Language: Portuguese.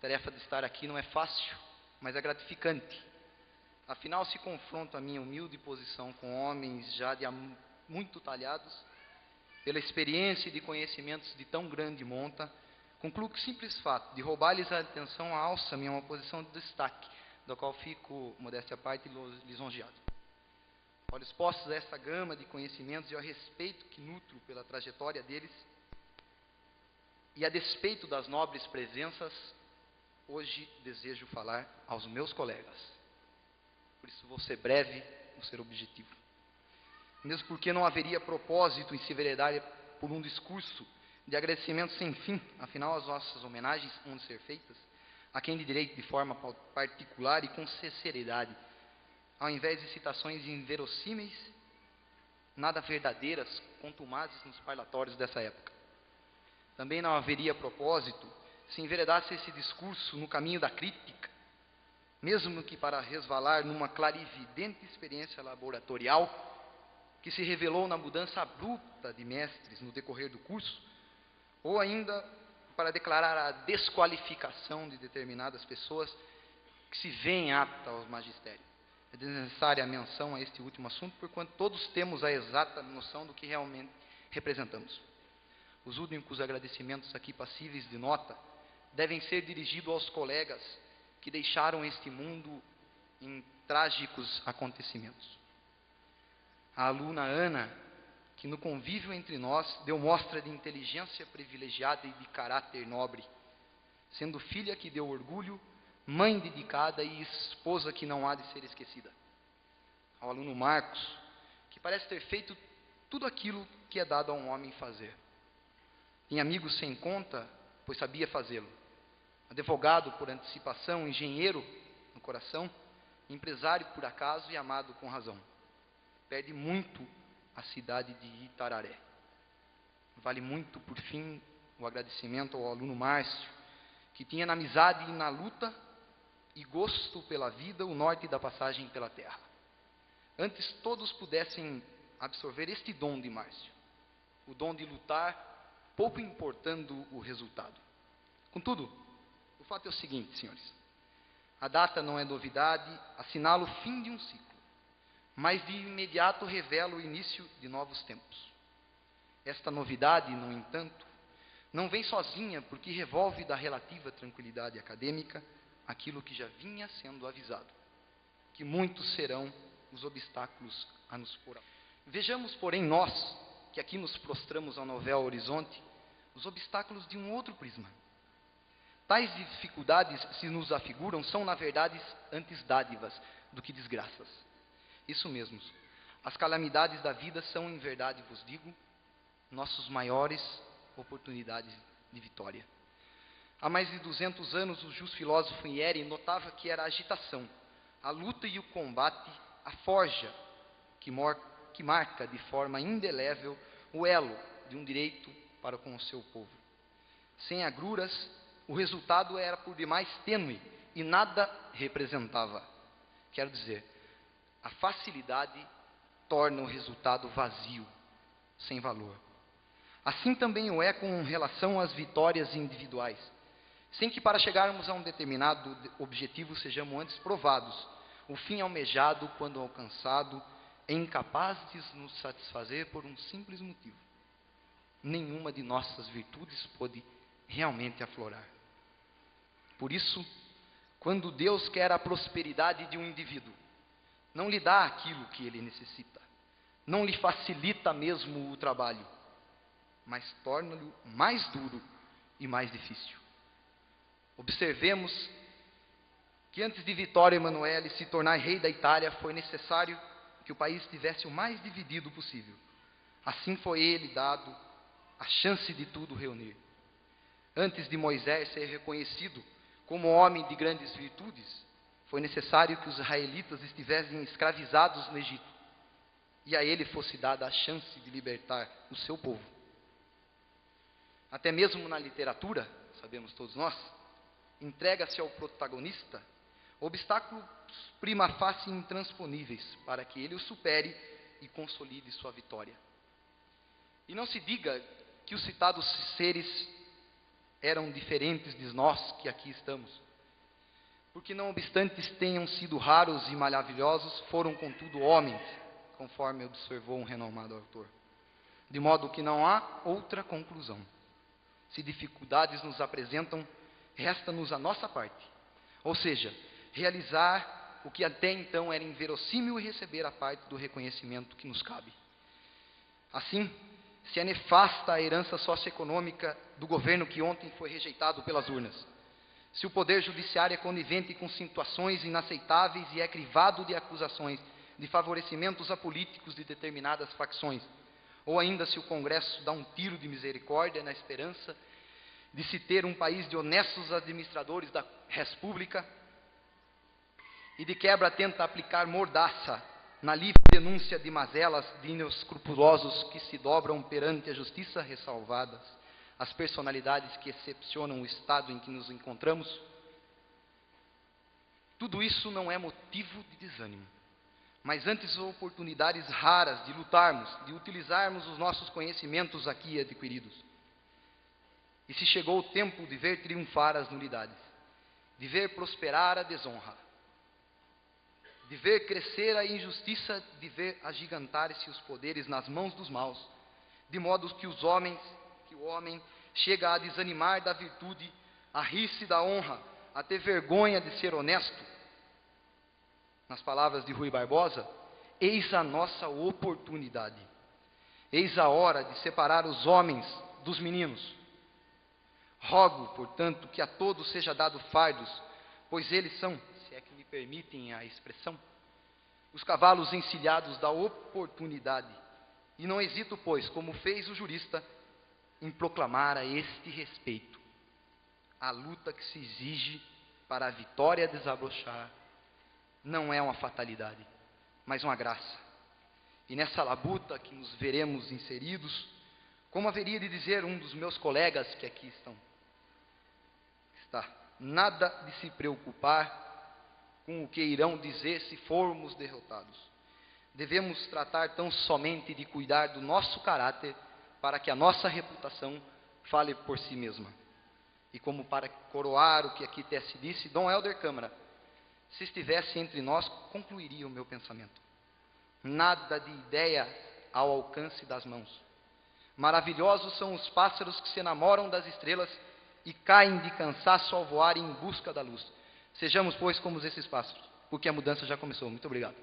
tarefa de estar aqui não é fácil, mas é gratificante. Afinal, se confronto a minha humilde posição com homens já de muito talhados, pela experiência e de conhecimentos de tão grande monta, concluo que o simples fato de roubar-lhes a atenção alça-me a uma posição de destaque, da qual fico, modéstia à parte, lisonjeado. Olhos postos a essa gama de conhecimentos e ao respeito que nutro pela trajetória deles, e a despeito das nobres presenças, hoje desejo falar aos meus colegas. Por isso vou ser breve, vou ser objetivo. Mesmo porque não haveria propósito em se enveredar por um discurso de agradecimento sem fim, afinal as nossas homenagens vão ser feitas a quem de direito de forma particular e com sinceridade, ao invés de citações inverossímeis, nada verdadeiras, contumazes nos parlatórios dessa época. Também não haveria propósito se enveredasse esse discurso no caminho da crítica, mesmo que para resvalar numa clarividente experiência laboratorial que se revelou na mudança abrupta de mestres no decorrer do curso, ou ainda para declarar a desqualificação de determinadas pessoas que se veem aptas ao magistério. É desnecessária a menção a este último assunto, porquanto todos temos a exata noção do que realmente representamos. Os únicos agradecimentos aqui passíveis de nota devem ser dirigidos aos colegas que deixaram este mundo em trágicos acontecimentos. A aluna Ana, que no convívio entre nós deu mostra de inteligência privilegiada e de caráter nobre, sendo filha que deu orgulho, mãe dedicada e esposa que não há de ser esquecida. Ao aluno Marcos, que parece ter feito tudo aquilo que é dado a um homem fazer. Tinha amigos sem conta, pois sabia fazê-lo. Advogado por antecipação, engenheiro no coração, empresário por acaso e amado com razão. Perde muito a cidade de Itararé. Vale muito, por fim, o agradecimento ao aluno Márcio, que tinha na amizade e na luta e gosto pela vida o norte da passagem pela terra. Antes todos pudessem absorver este dom de Márcio, o dom de lutar, pouco importando o resultado. Contudo, o fato é o seguinte, senhores. A data não é novidade, assinala o fim de um ciclo, mas de imediato revela o início de novos tempos. Esta novidade, no entanto, não vem sozinha porque revolve da relativa tranquilidade acadêmica aquilo que já vinha sendo avisado, que muitos serão os obstáculos a nos pôr. Vejamos, porém, nós, que aqui nos prostramos ao novel horizonte, os obstáculos de um outro prisma. Tais dificuldades, se nos afiguram, são, na verdade, antes dádivas do que desgraças. Isso mesmo, as calamidades da vida são, em verdade vos digo, nossas maiores oportunidades de vitória. Há mais de 200 anos, o justo filósofo Hiere notava que era a agitação, a luta e o combate, a forja que marca de forma indelével o elo de um direito para com o seu povo. Sem agruras, o resultado era por demais tênue e nada representava. Quero dizer, a facilidade torna o resultado vazio, sem valor. Assim também o é com relação às vitórias individuais, sem que para chegarmos a um determinado objetivo sejamos antes provados. O fim almejado, quando alcançado, é incapaz de nos satisfazer por um simples motivo. Nenhuma de nossas virtudes pôde realmente aflorar. Por isso, quando Deus quer a prosperidade de um indivíduo, não lhe dá aquilo que ele necessita, não lhe facilita mesmo o trabalho, mas torna-lhe mais duro e mais difícil. Observemos que antes de Vittorio Emanuele se tornar rei da Itália, foi necessário que o país estivesse o mais dividido possível. Assim foi ele dado a chance de tudo reunir. Antes de Moisés ser reconhecido como homem de grandes virtudes, foi necessário que os israelitas estivessem escravizados no Egito, e a ele fosse dada a chance de libertar o seu povo. Até mesmo na literatura, sabemos todos nós, entrega-se ao protagonista obstáculos prima facie intransponíveis para que ele o supere e consolide sua vitória. E não se diga que os citados seres eram diferentes de nós que aqui estamos. Porque não obstante tenham sido raros e maravilhosos, foram contudo homens, conforme observou um renomado autor. De modo que não há outra conclusão. Se dificuldades nos apresentam, resta-nos a nossa parte, ou seja, realizar o que até então era inverossímil e receber a parte do reconhecimento que nos cabe. Assim, se é nefasta a herança socioeconômica do governo que ontem foi rejeitado pelas urnas, se o poder judiciário é conivente com situações inaceitáveis e é crivado de acusações de favorecimentos a políticos de determinadas facções, ou ainda se o Congresso dá um tiro de misericórdia na esperança de se ter um país de honestos administradores da res pública e de quebra tenta aplicar mordaça na livre denúncia de mazelas de inescrupulosos que se dobram perante a justiça, ressalvadas as personalidades que excepcionam o estado em que nos encontramos, tudo isso não é motivo de desânimo, mas antes oportunidades raras de lutarmos, de utilizarmos os nossos conhecimentos aqui adquiridos. E se chegou o tempo de ver triunfar as nulidades, de ver prosperar a desonra, de ver crescer a injustiça, de ver agigantar-se os poderes nas mãos dos maus, de modo que o homem chega a desanimar da virtude, a rir-se da honra, a ter vergonha de ser honesto. Nas palavras de Rui Barbosa, eis a nossa oportunidade. Eis a hora de separar os homens dos meninos. Rogo, portanto, que a todos seja dado fardos, pois eles são, se é que me permitem a expressão, os cavalos encilhados da oportunidade. E não hesito, pois, como fez o jurista, em proclamar a este respeito a luta que se exige para a vitória desabrochar não é uma fatalidade, mas uma graça. E nessa labuta que nos veremos inseridos, como haveria de dizer um dos meus colegas que aqui está, nada de se preocupar com o que irão dizer se formos derrotados. Devemos tratar tão somente de cuidar do nosso caráter para que a nossa reputação fale por si mesma. E como para coroar o que aqui se disse, Dom Helder Câmara, se estivesse entre nós, concluiria o meu pensamento. Nada de ideia ao alcance das mãos. Maravilhosos são os pássaros que se enamoram das estrelas e caem de cansaço ao voar em busca da luz. Sejamos, pois, como esses pássaros, porque a mudança já começou. Muito obrigado.